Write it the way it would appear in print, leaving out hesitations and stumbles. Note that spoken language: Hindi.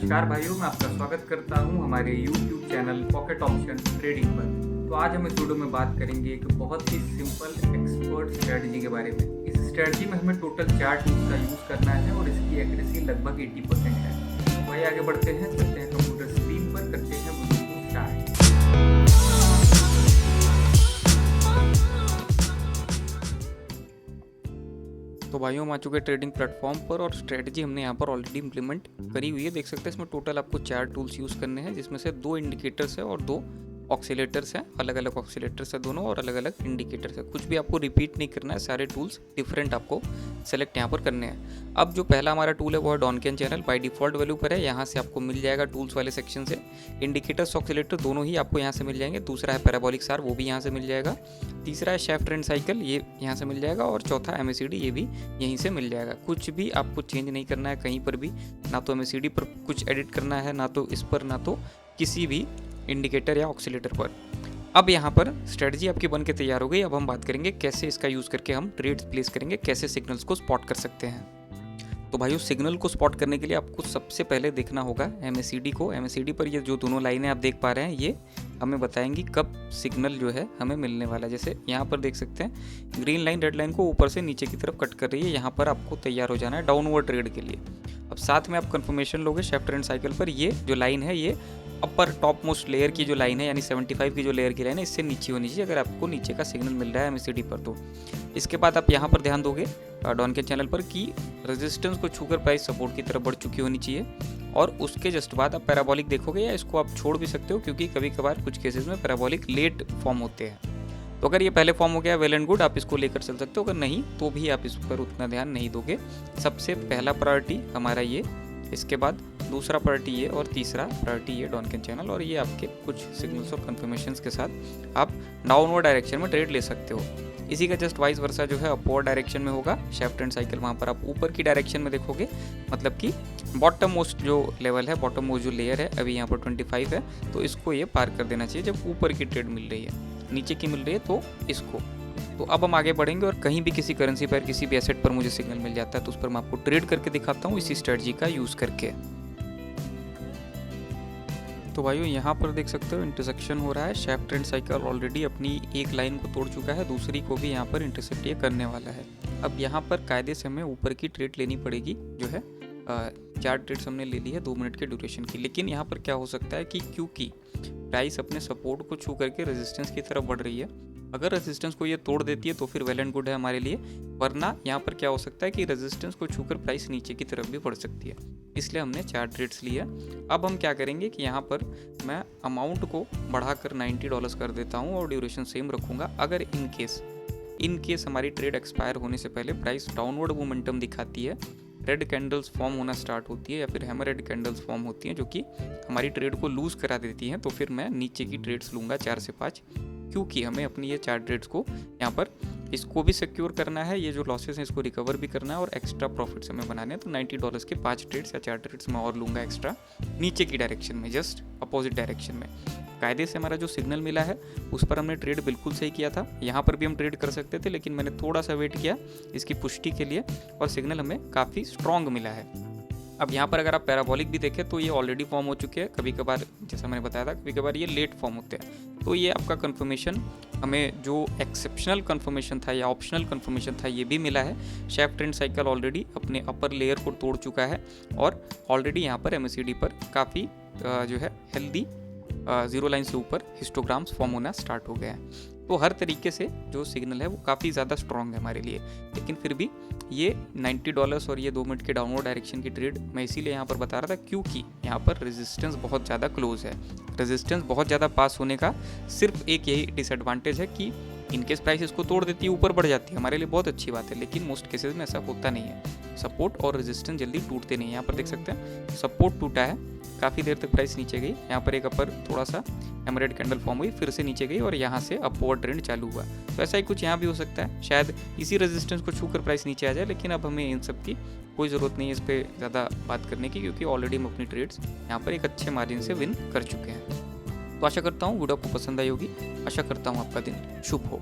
नमस्कार भाइयों, मैं आपका स्वागत करता हूं हमारे YouTube channel pocket option trading पर। तो आज हम इस वीडियो में बात करेंगे एक बहुत ही सिंपल एक्सपर्ट स्ट्रेटजी के बारे में। इस स्ट्रेटजी में हमें टोटल 4 टूल्स का यूज़ करना है और इसकी एक्यूरेसी लगभग 80% है। तो आइए आगे बढ़ते हैं, चलते हैं कंप्यूटर स्क्रीन पर, करते हैं वीडियो को स्टार्ट। तो भाइयों, हम आ चुके ट्रेडिंग प्लेटफॉर्म पर और स्ट्रेटजी हमने यहाँ पर ऑलरेडी इंप्लीमेंट करी हुई है। देख सकते हैं इसमें टोटल आपको 4 टूल्स यूज़ करने हैं, जिसमें से 2 इंडिकेटर्स है और 2 ऑक्सीलेटर्स हैं। अलग अलग ऑक्सीलेटर्स है दोनों और अलग अलग इंडिकेटर्स है। कुछ भी आपको रिपीट नहीं करना है, सारे टूल्स डिफरेंट आपको सेलेक्ट यहाँ पर करने हैं। अब जो पहला हमारा टूल है वो है डॉनकिन चैनल, बाय डिफ़ॉल्ट वैल्यू पर है। यहाँ से आपको मिल जाएगा टूल्स वाले सेक्शन से। इंडिकेटर्स ऑक्सीलेटर दोनों ही आपको यहाँ से मिल जाएंगे। दूसरा है पैराबोलिक सार, वो भी यहाँ से मिल जाएगा। तीसरा है शेफ्ट ट्रेंड साइकिल, ये यहाँ से मिल जाएगा। और चौथा MACD, ये भी यहीं से मिल जाएगा। कुछ भी आपको चेंज नहीं करना है कहीं पर भी, ना तो MACD पर कुछ एडिट करना है, ना तो इस पर, ना तो किसी भी इंडिकेटर या ऑक्सीलेटर पर। अब यहाँ पर स्ट्रेटजी आपकी बन के तैयार हो गई। अब हम बात करेंगे कैसे इसका यूज़ करके हम ट्रेड्स प्लेस करेंगे, कैसे सिग्नल्स को स्पॉट कर सकते हैं। तो भाइयों, सिग्नल को स्पॉट करने के लिए आपको सबसे पहले देखना होगा MACD को। MACD पर ये जो दोनों लाइनें आप देख पा रहे हैं, ये हमें बताएंगी कब सिग्नल जो है हमें मिलने वाला है। जैसे यहाँ पर देख सकते हैं ग्रीन लाइन रेड लाइन को ऊपर से नीचे की तरफ कट कर रही है। यहाँ पर आपको तैयार हो जाना है डाउनवर्ड ट्रेड के लिए। अब साथ में आप कंफर्मेशन लोगे शेफ्ट ट्रेंड साइकिल पर। ये जो लाइन है, ये अपर टॉप मोस्ट लेयर की जो लाइन है, यानी 75 की जो लेयर की लाइन है, इससे नीचे होनी चाहिए अगर आपको नीचे का सिग्नल मिल रहा है MACD पर। तो इसके बाद आप यहाँ पर ध्यान दोगे डॉनकिन चैनल पर कि रेजिस्टेंस को छूकर प्राइस सपोर्ट की तरफ बढ़ चुकी होनी चाहिए। और उसके जस्ट बाद आप पैराबोलिक देखोगे, या इसको आप छोड़ भी सकते हो क्योंकि कभी कभार कुछ केसेस में पैराबोलिक लेट फॉर्म होते हैं। तो अगर ये पहले फॉर्म हो गया वेल एंड गुड, आप इसको लेकर चल सकते हो। अगर नहीं तो भी आप इस पर उतना ध्यान नहीं दोगे। सबसे पहला प्रायोरिटी हमारा ये, इसके बाद दूसरा प्रायोरिटी ये, और तीसरा प्रायोरिटी ये डॉनकिन चैनल। और ये आपके कुछ सिग्नल्स और कंफर्मेशंस के साथ आप डाउनवर्ड डायरेक्शन में ट्रेड ले सकते हो। इसी का जस्ट वाइस वर्सा जो है अपवर्ड डायरेक्शन में होगा शेफ्ट ट्रेंड साइकिल। वहाँ पर आप ऊपर की डायरेक्शन में देखोगे, मतलब कि बॉटम मोस्ट जो लेवल है, बॉटम मोस्ट जो लेयर है, अभी यहाँ पर 25 है, तो इसको ये पार कर देना चाहिए जब ऊपर की ट्रेड मिल रही है। नीचे की मिल रही है तो इसको। तो अब हम आगे बढ़ेंगे और कहीं भी किसी करेंसी पर, किसी भी एसेट पर मुझे सिग्नल मिल जाता है तो उस पर मैं आपको ट्रेड करके दिखाता हूँ इसी स्ट्रेटजी का यूज़ करके। तो भाइयों, यहाँ पर देख सकते हो इंटरसेक्शन हो रहा है। शेफ्ट ट्रेंड साइकिल ऑलरेडी अपनी एक लाइन को तोड़ चुका है, दूसरी को भी यहाँ पर इंटरसेक्ट ये करने वाला है। अब यहाँ पर कायदे से हमें ऊपर की ट्रेड लेनी पड़ेगी, जो है 4 ट्रेड्स हमने ले ली है 2 मिनट के ड्यूरेशन की। लेकिन यहाँ पर क्या हो सकता है कि क्योंकि प्राइस अपने सपोर्ट को छू करके रेजिस्टेंस की तरफ बढ़ रही है, अगर रेजिस्टेंस को ये तोड़ देती है तो फिर वेल एंड गुड है हमारे लिए। वरना यहाँ पर क्या हो सकता है कि रेजिस्टेंस को छूकर प्राइस नीचे की तरफ भी बढ़ सकती है। इसलिए हमने 4 ट्रेड्स लिए। अब हम क्या करेंगे कि यहाँ पर मैं अमाउंट को बढ़ाकर $90 कर देता हूँ और ड्यूरेशन सेम रखूँगा। अगर इन केस हमारी ट्रेड एक्सपायर होने से पहले प्राइस डाउनवर्ड मोमेंटम दिखाती है, रेड कैंडल्स फॉर्म होना स्टार्ट होती है, या फिर हैमर रेड कैंडल्स फॉर्म होती हैं जो कि हमारी ट्रेड को लूज़ करा देती हैं, तो फिर मैं नीचे की ट्रेड्स लूँगा 4 से 5, क्योंकि हमें अपनी ये 4 ट्रेड्स को यहाँ पर इसको भी सिक्योर करना है, ये जो लॉसेस हैं इसको रिकवर भी करना है और एक्स्ट्रा प्रॉफिट्स हमें बनाने हैं। तो $90 के 5 ट्रेड्स या 4 ट्रेड्स मैं और लूँगा एक्स्ट्रा नीचे की डायरेक्शन में, जस्ट अपोजिट डायरेक्शन में। कायदे से हमारा जो सिग्नल मिला है उस पर हमने ट्रेड बिल्कुल सही किया था। यहाँ पर भी हम ट्रेड कर सकते थे, लेकिन मैंने थोड़ा सा वेट किया इसकी पुष्टि के लिए और सिग्नल हमें काफ़ी स्ट्रॉन्ग मिला है। अब यहाँ पर अगर आप पैराबोलिक भी देखें तो ये ऑलरेडी फॉर्म हो चुके हैं। कभी कभार, जैसा मैंने बताया था, कभी कभार ये लेट फॉर्म होते हैं। तो ये आपका कंफर्मेशन, हमें जो एक्सेप्शनल कंफर्मेशन था या ऑप्शनल कंफर्मेशन था, ये भी मिला है। शेफ्ट ट्रेंड साइकिल ऑलरेडी अपने अपर लेयर को तोड़ चुका है और ऑलरेडी यहाँ पर MACD पर काफ़ी जो है हेल्दी 0 लाइन से ऊपर हिस्टोग्राम्स फॉर्म होना स्टार्ट हो गया है। तो हर तरीके से जो सिग्नल है वो काफ़ी ज़्यादा स्ट्रॉन्ग है हमारे लिए। लेकिन फिर भी ये $90 और ये 2 मिनट के डाउनवर्ड डायरेक्शन की ट्रेड मैं इसीलिए यहाँ पर बता रहा था क्योंकि यहाँ पर रेजिस्टेंस बहुत ज़्यादा क्लोज है। रेजिस्टेंस बहुत ज़्यादा पास होने का सिर्फ एक यही डिसएडवांटेज है कि इनकेस प्राइस इसको तोड़ देती है, ऊपर बढ़ जाती है, हमारे लिए बहुत अच्छी बात है। लेकिन मोस्ट केसेस में ऐसा होता नहीं है। सपोर्ट और रेजिस्टेंस जल्दी टूटते नहीं। यहाँ पर देख सकते हैं सपोर्ट टूटा है, काफ़ी देर तक प्राइस नीचे गई, यहाँ पर एक अपर थोड़ा सा एमरेड कैंडल फॉर्म हुई, फिर से नीचे गई और यहाँ से अपवर्ड ट्रेंड चालू हुआ। तो ऐसा ही कुछ यहाँ भी हो सकता है, शायद इसी रेजिस्टेंस को छूकर प्राइस नीचे आ जाए। लेकिन अब हमें इन सब की कोई ज़रूरत नहीं है इस पर ज़्यादा बात करने की, क्योंकि ऑलरेडी हम अपनी ट्रेड्स यहाँ पर एक अच्छे मार्जिन से विन कर चुके हैं। तो आशा करता हूँ वीडियो आपको पसंद आई होगी। आशा करता हूँ आपका दिन शुभ हो।